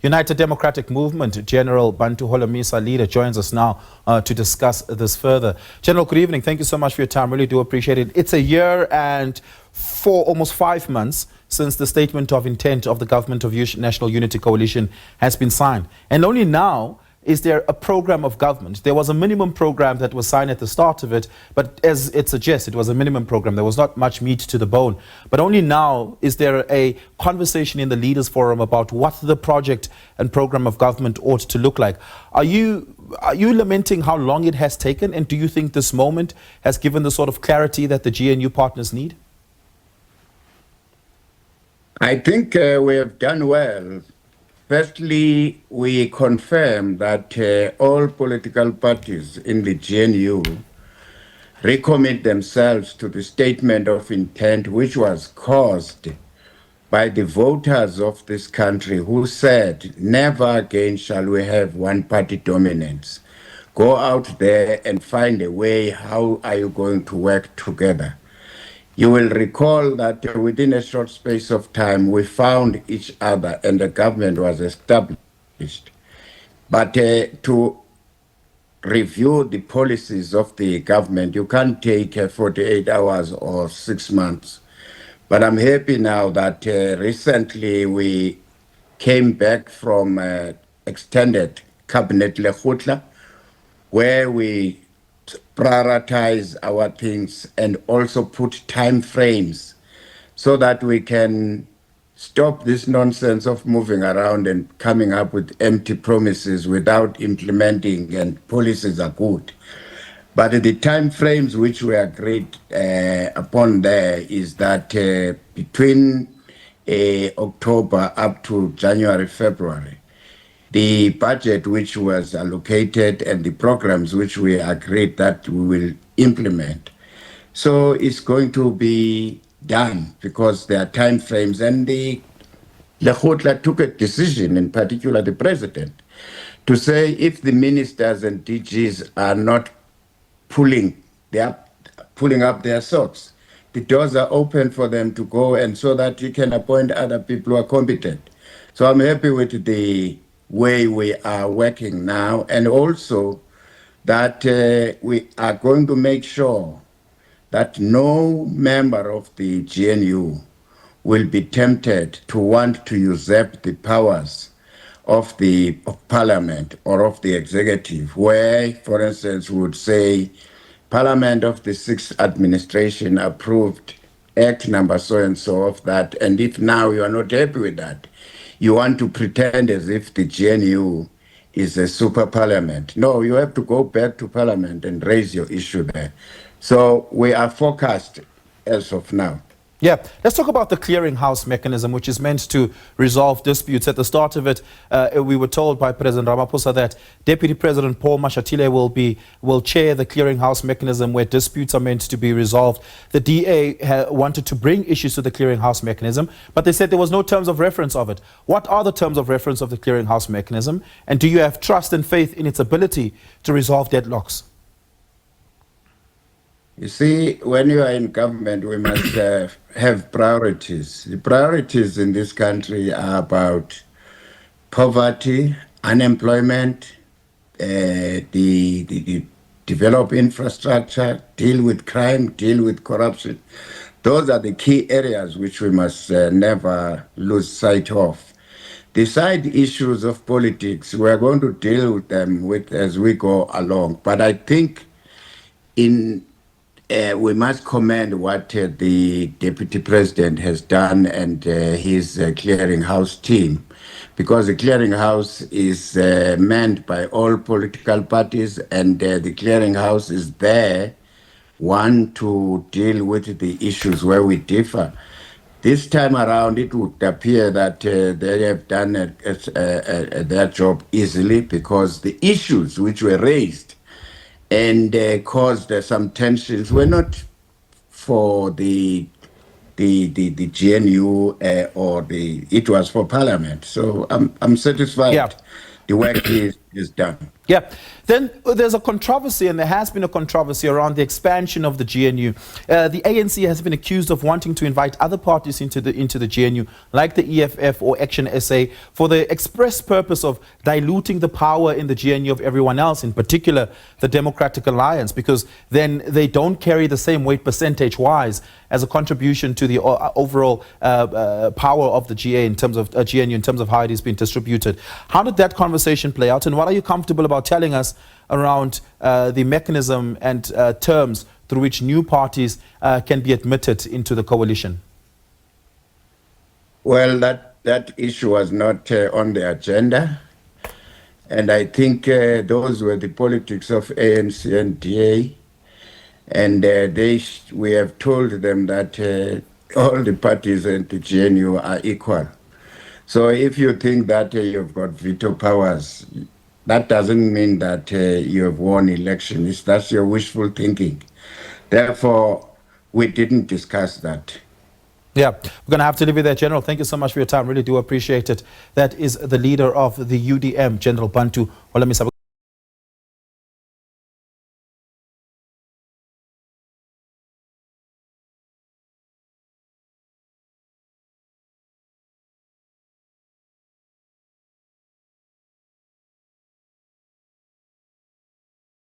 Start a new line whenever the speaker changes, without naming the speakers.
United Democratic Movement, General Bantu Holomisa, leader, joins us now to discuss this further. General, good evening. Thank you so much for your time. Really do appreciate it. It's a year and almost 5 months since the statement of intent of the Government of National Unity Coalition has been signed. And only now is there a program of government. There was a minimum program that was signed at the start of it, but as it suggests, it was a minimum program. There was not much meat to the bone. But only now is there a conversation in the Leaders Forum about what the project and program of government ought to look like. Are you lamenting how long it has taken, and do you think this moment has given the sort of clarity that the GNU partners need?
I think we have done well. Firstly, we confirm that all political parties in the GNU recommit themselves to the statement of intent, which was caused by the voters of this country who said, never again shall we have one-party dominance. Go out there and find a way. How are you going to work together? You will recall that within a short space of time, we found each other and the government was established. But to review the policies of the government, you can't take 48 hours or 6 months. But I'm happy now that recently we came back from extended cabinet lekgotla, where we prioritize our things and also put time frames so that we can stop this nonsense of moving around and coming up with empty promises without implementing, and policies are good. But the time frames which we agreed upon there is that between October up to January, February, the budget which was allocated and the programs which we agreed that we will implement. So it's going to be done because there are time frames, and the lekgotla took a decision, in particular the president, to say if the ministers and DGs are not pulling up their socks, the doors are open for them to go, and so that you can appoint other people who are competent. So I'm happy with the way we are working now, and also that we are going to make sure that no member of the GNU will be tempted to want to usurp the powers of Parliament or of the executive, where, for instance, we would say Parliament of the 6th administration approved Act number so-and-so of that, and if now you are not happy with that, you want to pretend as if the GNU is a super parliament. No, you have to go back to Parliament and raise your issue there. So we are focused as of now.
Yeah, let's talk about the clearinghouse mechanism, which is meant to resolve disputes. At the start of it, we were told by President Ramaphosa that Deputy President Paul Mashatile will chair the clearinghouse mechanism where disputes are meant to be resolved. The DA wanted to bring issues to the clearinghouse mechanism, but they said there was no terms of reference of it. What are the terms of reference of the clearinghouse mechanism, and do you have trust and faith in its ability to resolve deadlocks?
You see, when you are in government, we must have priorities. The priorities in this country are about poverty, unemployment, the develop infrastructure, deal with crime, deal with corruption. Those are the key areas which we must never lose sight of. The side issues of politics, we are going to deal with them as we go along. But I think we must commend what the Deputy President has done and his clearinghouse team, because the clearinghouse is manned by all political parties, and the clearinghouse is there, one, to deal with the issues where we differ. This time around, it would appear that they have done their job easily, because the issues which were raised and caused some tensions were not for the GNU it was for Parliament. So I'm satisfied.
Yeah.
The work is is done.
Yeah. Then there's a controversy, and there has been a controversy around the expansion of the GNU. The ANC has been accused of wanting to invite other parties into the GNU, like the EFF or Action SA, for the express purpose of diluting the power in the GNU of everyone else, in particular the Democratic Alliance, because then they don't carry the same weight percentage-wise as a contribution to the overall power of the GA in terms of GNU, in terms of how it is being distributed. How did that conversation play out, and what are you comfortable about telling us around the mechanism and terms through which new parties can be admitted into the coalition?
Well, that issue was not on the agenda. And I think those were the politics of ANC and DA. And we have told them that all the parties in the GNU are equal. So if you think that you've got veto powers, that doesn't mean that you have won elections. That's your wishful thinking. Therefore, we didn't discuss that.
Yeah, we're going to have to leave it there, General. Thank you so much for your time. Really do appreciate it. That is the leader of the UDM, General Bantu Holomisa.